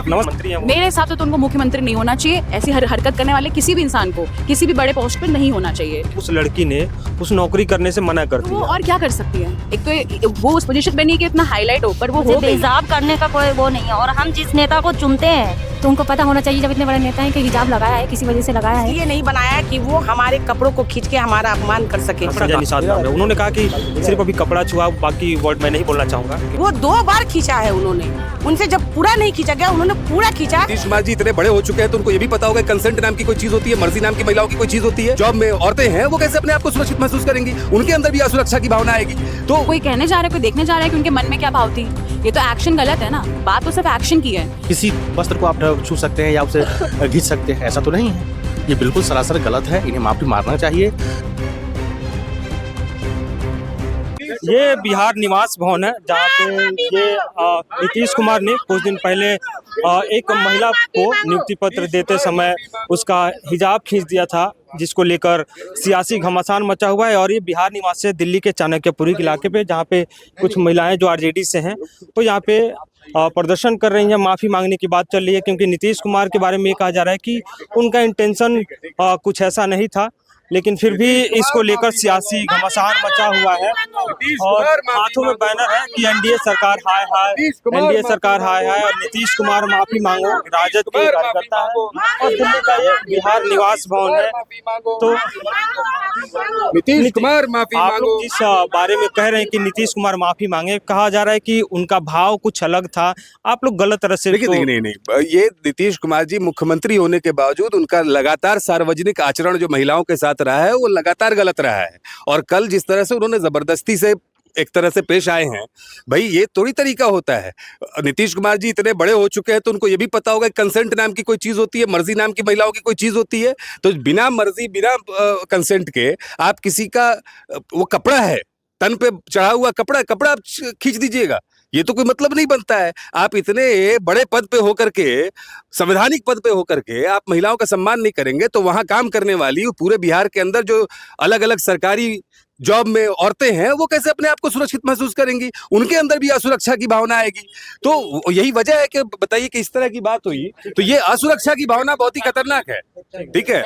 मंत्री हैं वो। मेरे हिसाब से तो उनको मुख्यमंत्री नहीं होना चाहिए। ऐसी हरकत करने वाले किसी भी इंसान को किसी भी बड़े पोस्ट पे नहीं होना चाहिए। उस लड़की ने उस नौकरी करने से मना कर तो वो दिया। और क्या कर सकती है? एक तो वो उस पोजीशन पे नहीं कि इतना हाईलाइट हो, पर वो हो गई। हिजाब करने का कोई वो नहीं है। और हम जिस नेता को चुनते हैं तो उनको पता होना चाहिए, जब इतने बड़े नेता हैं कि हिजाब लगाया है, किसी वजह से लगाया है। ये नहीं बनाया कि वो हमारे कपड़ों को खींच के हमारा अपमान कर सके। सजा निषाद नाम है। उन्होंने कहा कि सिर्फ अभी कपड़ा छुआ, बाकी वर्ड मैं नहीं बोलना चाहूंगा। वो 2 बार खींचा है उन्होंने, उनसे जब पूरा नहीं खींचा गया उन्होंने पूरा खींचा। नीतीश कुमार जी इतने बड़े हो चुके हैं तो उनको ये भी पता होगा कंसेंट नाम की कोई चीज होती है, मर्जी नाम की महिलाओं की कोई चीज होती है। जॉब में औरतें हैं वो कैसे अपने आप को सुरक्षित महसूस करेंगी? उनके अंदर भी असुरक्षा की भावना आएगी। तो कोई कहने जा रहा है, कोई देखने जा रहा है कि उनके मन में क्या भाव थी। ये तो एक्शन गलत है ना, बात तो सिर्फ एक्शन की है। किसी वस्त्र को आप छू सकते हैं या उसे घिस सकते हैं, ऐसा तो नहीं है। ये बिल्कुल सरासर गलत है, इन्हें माफी मारना चाहिए। ये बिहार निवास भवन है जहाँ पे ये नीतीश कुमार ने कुछ दिन पहले एक महिला को नियुक्ति पत्र देते समय उसका हिजाब खींच दिया था, जिसको लेकर सियासी घमासान मचा हुआ है। और ये बिहार निवास से दिल्ली के चाणक्यपुरी इलाके पे, जहाँ पे कुछ महिलाएं जो आरजेडी से हैं वो यहाँ पे प्रदर्शन कर रही हैं, माफ़ी मांगने की बात चल रही है। क्योंकि नीतीश कुमार के बारे में ये कहा जा रहा है कि उनका इंटेंशन कुछ ऐसा नहीं था, लेकिन फिर भी इसको लेकर सियासी घमासान मचा हुआ है। और हाथों में बैनर है कि एनडीए सरकार हाय हाय, एनडीए सरकार हाय हाय, और नीतीश कुमार माफी मांगो। राजद के कार्यकर्ता है और दिल्ली का ये बिहार निवास भवन है। तो नीतीश कुमार माफी आप मांगो। लोग जिस बारे में कह रहे हैं कि नीतीश कुमार माफी मांगे, कहा जा रहा है कि उनका भाव कुछ अलग था, आप लोग गलत तरह से। देखिए नहीं, ये नीतीश कुमार जी मुख्यमंत्री होने के बावजूद उनका लगातार सार्वजनिक आचरण जो महिलाओं के साथ रहा है वो लगातार गलत रहा है। और कल जिस तरह से उन्होंने जबरदस्ती से एक तरह से पेश आए हैं, भाई ये थोड़ी तरीका होता है। नीतीश कुमार जी इतने बड़े हो चुके हैं तो उनको ये भी पता होगा कंसेंट नाम की कोई चीज होती है, मर्जी नाम की महिलाओं की कोई चीज होती है। तो बिना मर्जी बिना कंसेंट के आप किसी का वो कपड़ा है, तन पे चढ़ा हुआ कपड़ा आप खींच दीजिएगा, ये तो कोई मतलब नहीं बनता है। आप इतने बड़े पद पे होकर के, संवैधानिक पद पे होकर के आप महिलाओं का सम्मान नहीं करेंगे तो वहां काम करने वाली पूरे बिहार के अंदर जो अलग अलग सरकारी जॉब में औरतें हैं वो कैसे अपने आप को सुरक्षित महसूस करेंगी? उनके अंदर भी असुरक्षा की भावना आएगी। तो यही वजह है कि बताइए कि इस तरह की बात हुई तो ये असुरक्षा की भावना बहुत ही खतरनाक है। ठीक है,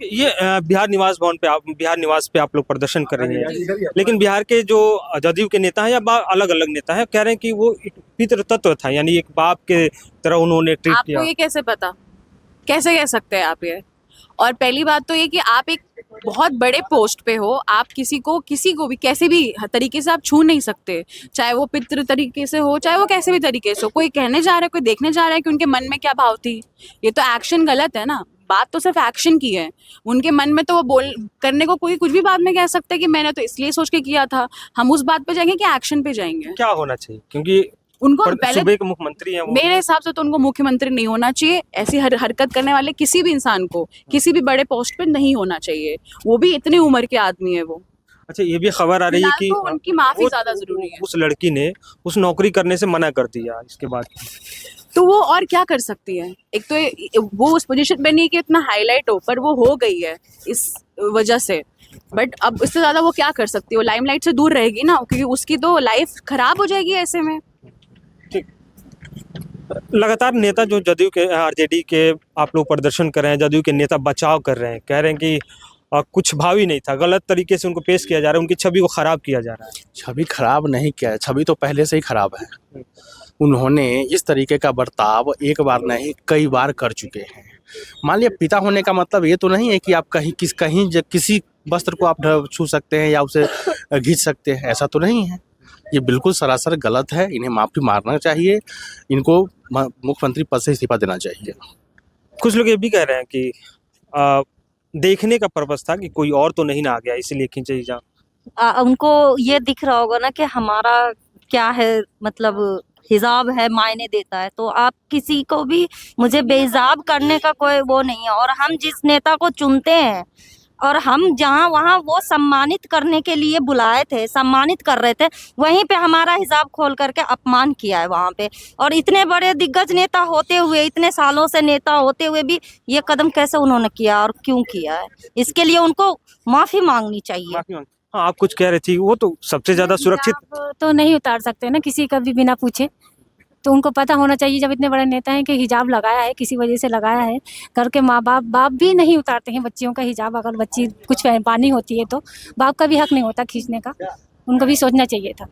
ये बिहार निवास भवन पे बिहार निवास पे आप लोग प्रदर्शन कर रहे हैं, लेकिन बिहार के जो जदयू के नेता हैं या अलग अलग नेता हैं कह रहे हैं कि वो एक पितृ तत्व था, यानी एक बाप के तरह उन्होंने ट्रीट किया। आपको ये कैसे पता? कैसे कह सकते हैं आप ये? और पहली बात तो ये कि आप एक बहुत बड़े पोस्ट पे हो, आप किसी को भी कैसे भी तरीके से आप छू नहीं सकते, चाहे वो पितृ तरीके से हो, चाहे वो कैसे भी तरीके से हो। कोई कहने जा रहा है, कोई देखने जा रहा है कि उनके मन में क्या भाव थी। ये तो एक्शन गलत है ना, बात तो सिर्फ एक्शन की है। उनके मन में तो वो करने को कोई कुछ भी बाद में कह सकता है कि मैंने तो इसलिए सोच के किया था। हम उस बात पे जाएंगे कि एक्शन पे जाएंगे? क्या होना चाहिए? क्योंकि उनको पहले सूबे के मुख्यमंत्री हैं वो। मेरे हिसाब से तो उनको मुख्यमंत्री नहीं होना चाहिए। ऐसी हरकत करने वाले किसी भी इंसान को किसी भी बड़े पोस्ट पे नहीं होना चाहिए, वो भी इतनी उम्र के आदमी है वो। अच्छा, ये भी खबर आ रही है कि उनकी माफी ज्यादा जरूरी है। उस लड़की ने उस नौकरी करने से मना कर दिया इसके बाद। तो वो और क्या कर सकती है? एक तो वो उस पोजीशन पे नहीं कि इतना हाईलाइट हो, पर वो हो गई है इस वजह से। बट अब इससे ज्यादा वो क्या कर सकती है? वो लाइमलाइट से दूर रहेगी ना, क्योंकि उसकी तो लाइफ खराब हो जाएगी ऐसे में। लगातार नेता जो जदयू के आरजेडी के आप लोग प्रदर्शन कर रहे हैं, जदयू के नेता बचाव कर रहे हैं, कह रहे हैं कि कुछ भावी नहीं था, गलत तरीके से उनको पेश किया जा रहा है, उनकी छवि को खराब किया जा रहा है। छवि खराब नहीं किया है, छवि तो पहले से ही खराब है। उन्होंने इस तरीके का बर्ताव एक बार नहीं कई बार कर चुके हैं। मान लिया पिता होने का मतलब ये तो नहीं है कि आप किसी वस्त्र को आप छू सकते हैं या उसे घिस सकते हैं, ऐसा तो नहीं है। ये बिल्कुल सरासर गलत है, इन्हें माफी मारना चाहिए, इनको मुख्यमंत्री पद से इस्तीफा देना चाहिए। कुछ लोग ये भी कह रहे हैं कि देखने का पर्पस था कि कोई और तो नहीं ना आ गया, इसीलिए खींचे जा। उनको ये दिख रहा होगा ना कि हमारा क्या है, मतलब हिजाब है, मायने देता है। तो आप किसी को भी मुझे बेहिजाब करने का कोई वो नहीं है। और हम जिस नेता को चुनते हैं और हम जहाँ वहाँ वो सम्मानित करने के लिए बुलाए थे, सम्मानित कर रहे थे, वहीं पे हमारा हिजाब खोल करके अपमान किया है वहाँ पे। और इतने बड़े दिग्गज नेता होते हुए, इतने सालों से नेता होते हुए भी ये कदम कैसे उन्होंने किया और क्यों किया है, इसके लिए उनको माफी मांगनी चाहिए। हाँ, आप कुछ कह रही थी, वो तो सबसे ज्यादा सुरक्षित तो नहीं उतार सकते ना किसी का भी बिना पूछे। तो उनको पता होना चाहिए जब इतने बड़े नेता हैं कि हिजाब लगाया है, किसी वजह से लगाया है करके माँ बाप भी नहीं उतारते हैं बच्चियों का हिजाब। अगर बच्ची कुछ पानी होती है तो बाप का भी हक नहीं होता खींचने का, उनको भी सोचना चाहिए था।